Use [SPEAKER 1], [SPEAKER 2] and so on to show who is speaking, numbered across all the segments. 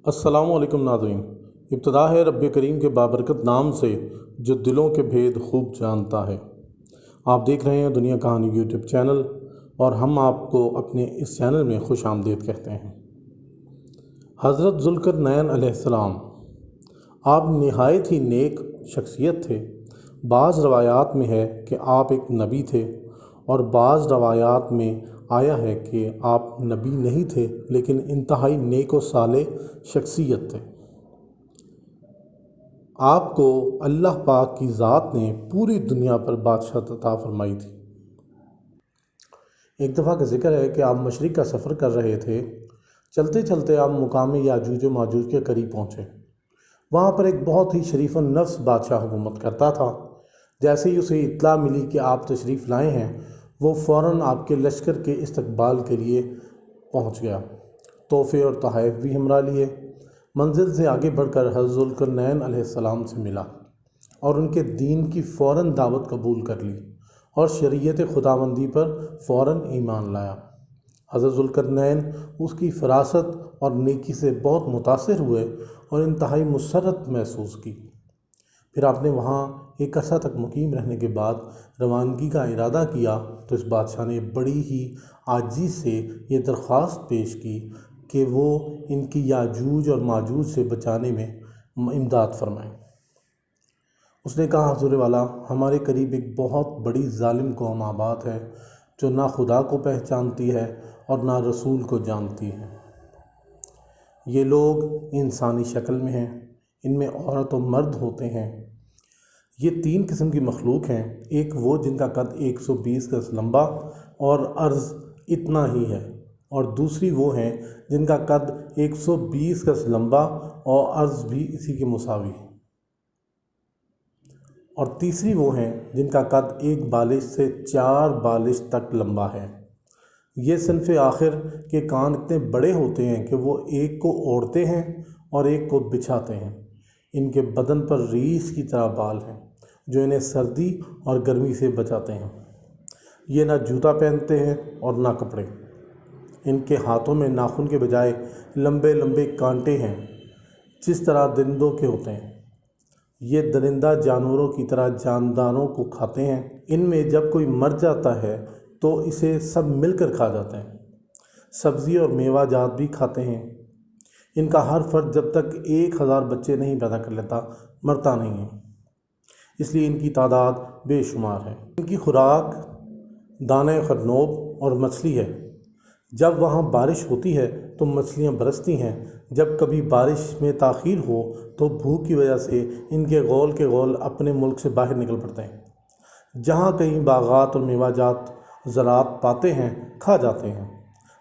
[SPEAKER 1] अस्सलामु अलैकुम नाज़रीन। इब्तिदा है रब करीम के बाबरकत नाम से जो दिलों के भेद खूब जानता है। आप देख रहे हैं दुनिया कहानी यूट्यूब चैनल और हम आपको अपने इस चैनल में खुश आमदीद कहते हैं। हज़रत ज़ुल्करनैन अलैहिस्सलाम आप नहायत ही नेक शख्सियत थे। बाज़ रवायात में है कि आप एक नबी थे और बाज़ रवायात में आया है कि आप नबी नहीं थे लेकिन इंतहाई नेक व सालेह शख्सियत थे। आपको अल्लाह पाक की ज़ात ने पूरी दुनिया पर बादशाह अता फरमाई थी। एक दफ़ा का ज़िक्र है कि आप मशरिक़ का सफ़र कर रहे थे। चलते चलते आप मुकाम याजूज व माजूज के करीब पहुँचे। वहाँ पर एक बहुत ही शरीफ नफ्स बादशाह हुकूमत करता था। जैसे ही उसे इत्तला मिली कि आप तशरीफ़ लाए हैं, वो फ़ौरन आपके लश्कर के इस्तकबाल के लिए पहुँच गया। तोहफ़े और तोहफ़ भी हमरा लिए। मंजिल से आगे बढ़कर हज़रत ज़ुल्करनैन अलैहिस्सलाम से मिला और उनके दीन की फ़ौरन दावत कबूल कर ली और शरीयत खुदाबंदी पर फ़ौरन ईमान लाया। हज़रत ज़ुल्करनैन उसकी फ़रासत और नेकी से बहुत मुतासिर हुए और इंतहाई मुसर्रत महसूस की। फिर आपने वहाँ एक अरसा तक मुकीम रहने के बाद रवानगी का इरादा किया तो इस बादशाह ने बड़ी ही आजिज़ी से ये दरख्वास्त पेश की कि वो इनकी याजूज और माजूज से बचाने में इमदाद फरमाएँ। उसने कहा, हुज़ूर वाला, हमारे करीब एक बहुत बड़ी ज़ालिम कौम आबाद है जो ना खुदा को पहचानती है और ना रसूल को जानती है। ये लोग इंसानी शक्ल में हैं, इनमें औरत और मर्द होते हैं। ये तीन किस्म की मखलूक हैं। एक वो जिनका कद 120 गज लंबा और अर्ज़ इतना ही है, और दूसरी वो हैं जिनका कद 120 गज लंबा और अर्ज़ भी इसी के मुसावी है, और तीसरी वो हैं जिनका कद 1 बालिश से 4 बालिश तक लंबा है। ये सिन्फ़ आखिर के कान इतने बड़े होते हैं कि वो एक को ओढ़ते हैं और एक को बिछाते हैं। इनके बदन पर रीछ की तरह बाल हैं जो इन्हें सर्दी और गर्मी से बचाते हैं। ये ना जूता पहनते हैं और ना कपड़े। इनके हाथों में नाखून के बजाय लंबे लंबे कांटे हैं जिस तरह दरिंदों के होते हैं। ये दरिंदा जानवरों की तरह जानदारों को खाते हैं। इनमें जब कोई मर जाता है तो इसे सब मिलकर खा जाते हैं। सब्ज़ी और मेवा जात भी खाते हैं। इनका हर फर्द जब तक 1000 बच्चे नहीं पैदा कर लेता मरता नहीं है, इसलिए इनकी तादाद बेशुमार है। इनकी खुराक दाने खरनोब और मछली है। जब वहाँ बारिश होती है तो मछलियाँ बरसती हैं। जब कभी बारिश में ताख़ीर हो तो भूख की वजह से इनके गौल के गौल अपने मुल्क से बाहर निकल पड़ते हैं। जहाँ कहीं बागात और मेवाजात ज़रात पाते हैं खा जाते हैं।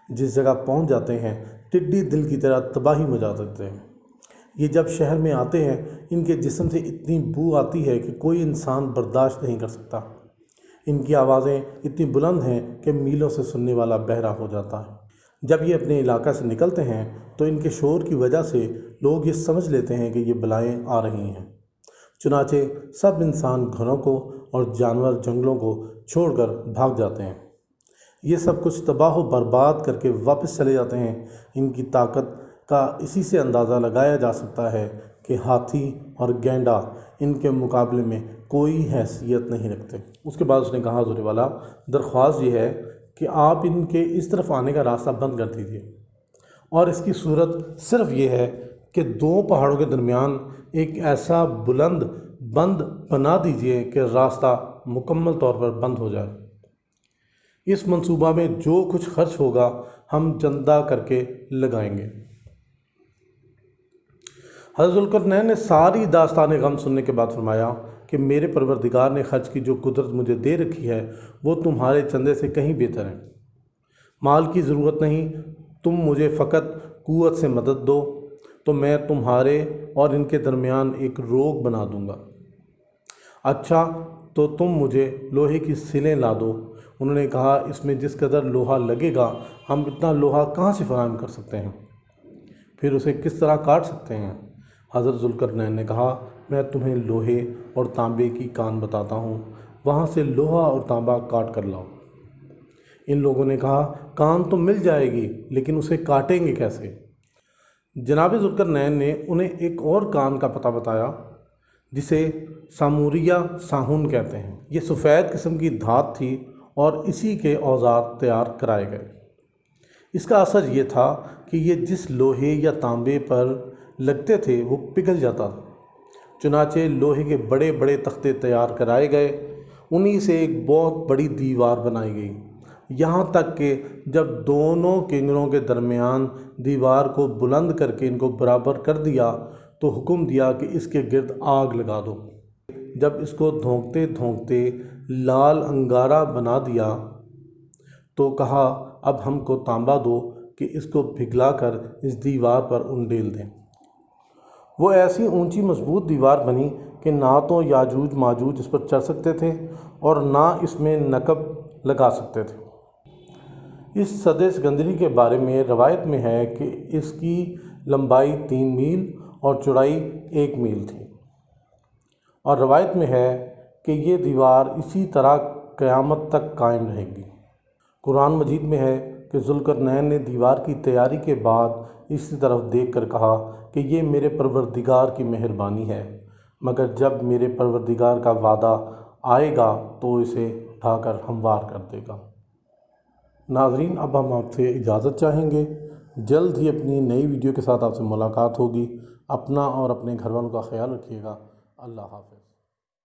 [SPEAKER 1] जिस जगह पहुँच जाते हैं टिड्डी दिल की तरह तबाही मचा देते हैं। ये जब शहर में आते हैं इनके जिस्म से इतनी बू आती है कि कोई इंसान बर्दाश्त नहीं कर सकता। इनकी आवाज़ें इतनी बुलंद हैं कि मीलों से सुनने वाला बहरा हो जाता है। जब ये अपने इलाका से निकलते हैं तो इनके शोर की वजह से लोग ये समझ लेते हैं कि ये बलाएँ आ रही हैं। चुनाचे सब इंसान घरों को और जानवर जंगलों को छोड़कर भाग जाते हैं। ये सब कुछ तबाह बर्बाद करके वापस चले जाते हैं। इनकी ताकत का इसी से अंदाज़ा लगाया जा सकता है कि हाथी और गैंडा इनके मुकाबले में कोई हैसियत नहीं रखते। उसके बाद उसने कहा, हुज़ूर वाला, दरख्वास्त ये है कि आप इनके इस तरफ आने का रास्ता बंद कर दीजिए, और इसकी सूरत सिर्फ़ ये है कि 2 पहाड़ों के दरमियान एक ऐसा बुलंद बंद बना दीजिए कि रास्ता मुकम्मल तौर पर बंद हो जाए। इस मंसूबा में जो कुछ खर्च होगा हम चंदा करके लगाएंगे। हज़रत ज़ुल्करनैन ने सारी दास्तान गम सुनने के बाद फरमाया कि मेरे परवरदिगार ने खर्च की जो कुदरत मुझे दे रखी है वो तुम्हारे चंदे से कहीं बेहतर है। माल की ज़रूरत नहीं, तुम मुझे फ़कत क़ुव्वत से मदद दो तो मैं तुम्हारे और इनके दरमियान एक रोक बना दूंगा। अच्छा तो तुम मुझे लोहे की सिलें ला दो। उन्होंने कहा, इसमें जिस कदर लोहा लगेगा हम इतना लोहा कहाँ से फराहम कर सकते हैं, फिर उसे किस तरह काट सकते हैं। हज़रत ज़ुल्करनैन ने कहा, मैं तुम्हें लोहे और तांबे की कान बताता हूँ, वहाँ से लोहा और तांबा काट कर लाओ। इन लोगों ने कहा, कान तो मिल जाएगी लेकिन उसे काटेंगे कैसे। جناب ذوالقرنین نے انہیں ایک اور کان کا پتہ بتایا جسے ساموریہ ساہون کہتے ہیں۔ یہ سفید قسم کی دھات تھی اور اسی کے اوزار تیار کرائے گئے۔ اس کا اثر یہ تھا کہ یہ جس لوہے یا تانبے پر لگتے تھے وہ پگھل جاتا تھا۔ چنانچہ لوہے کے بڑے بڑے تختے تیار کرائے گئے، انہی سے ایک بہت بڑی دیوار بنائی گئی، یہاں تک کہ جب دونوں کنگروں کے درمیان دیوار کو بلند کر کے ان کو برابر کر دیا تو حکم دیا کہ اس کے گرد آگ لگا دو۔ جب اس کو دھونکتے دھونکتے لال انگارہ بنا دیا تو کہا اب ہم کو تانبا دو کہ اس کو پگھلا کر اس دیوار پر انڈیل دیں۔ وہ ایسی اونچی مضبوط دیوار بنی کہ نہ تو یاجوج ماجوج اس پر چڑھ سکتے تھے اور نہ اس میں نقب لگا سکتے تھے۔ اس سد سکندری کے بارے میں روایت میں ہے کہ اس کی لمبائی 3 میل اور چوڑائی 1 میل تھی، اور روایت میں ہے کہ یہ دیوار اسی طرح قیامت تک قائم رہے گی۔ قرآن مجید میں ہے کہ ذوالقرنین نے دیوار کی تیاری کے بعد اسی طرف دیکھ کر کہا کہ یہ میرے پروردگار کی مہربانی ہے، مگر جب میرے پروردگار کا وعدہ آئے گا تو اسے اٹھا کر ہموار کر دے گا۔ ناظرین، اب ہم آپ سے اجازت چاہیں گے، جلد ہی اپنی نئی ویڈیو کے ساتھ آپ سے ملاقات ہوگی۔ اپنا اور اپنے گھر والوں کا خیال رکھیے گا۔ اللہ حافظ۔